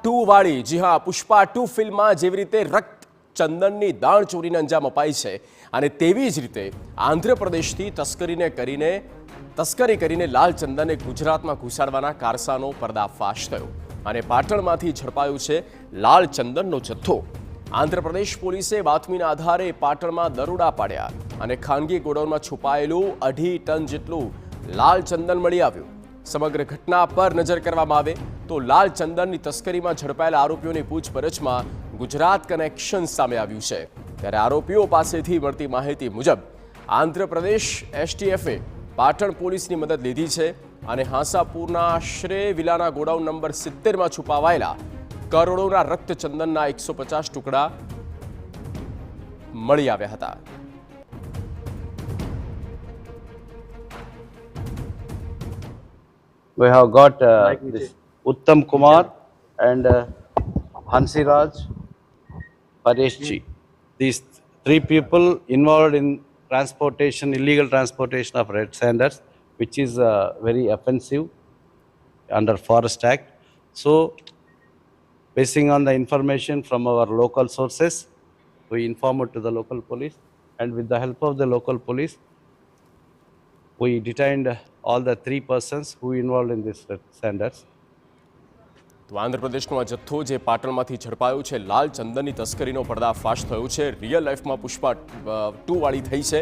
Two વાળી, જી હા, પુષ્પા 2 ફિલ્મમાં જેવી રીતે રક્ત ચંદનની દાણ ચોરીને અંજામ અપાય છે અને તેવી જ રીતે આંધ્રપ્રદેશથી તસ્કરી કરીને લાલ ચંદનને ગુજરાતમાં ઘુસાડવાના કારસાનો પર્દાફાશ થયો અને પાટણમાંથી ઝડપાયું છે લાલ ચંદનનો જથ્થો। આંધ્રપ્રદેશ પોલીસે બાતમીના આધારે પાટણમાં દરોડા પાડ્યા અને ખાનગી ગોડાઉનમાં છુપાયેલું 2.5 ટન જેટલું લાલ ચંદન મળી આવ્યું। સમગ્ર ઘટના પર નજર કરવામાં આવે તો લાલ ચંદનની તસ્કરીમાં ઝડપાયેલા આરોપીઓની પૂછપરછમાં ગુજરાત કનેક્શન સામે આવ્યું છે। ત્યારે આરોપીઓ પાસેથી મળતી માહિતી મુજબ આંધ્રપ્રદેશ એસટીએફે પાટણ પોલીસની મદદ લીધી છે અને હાંસાપુરના શ્રે વિલાના ગોડાઉન નંબર 70માં છુપાવાયેલા કરોડોના રક્તચંદનના 150 ટુકડા મળી આવ્યા હતા। We have got this Uttam Kumar and Hansiraj Pareshji. These 3 people involved in illegal transportation of red sanders, which is very offensive under Forest Act. So, basing on the information from our local sources, we inform it to the local police, and with the help of the local police, we detained all the 3 persons who involved in this red sanders. તો આંધ્રપ્રદેશનો આ જથ્થો જે પાટણમાંથી ઝડપાયો છે લાલ ચંદનની તસ્કરીનો પર્દાફાશ થયો છે। Real લાઈફમાં પુષ્પા 2 વાળી થઈ છે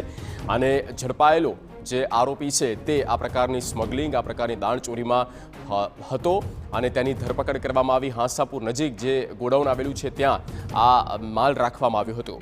અને ઝડપાયેલો જે આરોપી છે તે આ પ્રકારની સ્મગલિંગ, આ પ્રકારની દાણચોરીમાં હતો અને તેની ધરપકડ કરવામાં આવી। હાંસાપુર નજીક જે ગોડાઉન આવેલું છે ત્યાં આ માલ રાખવામાં આવ્યો હતો।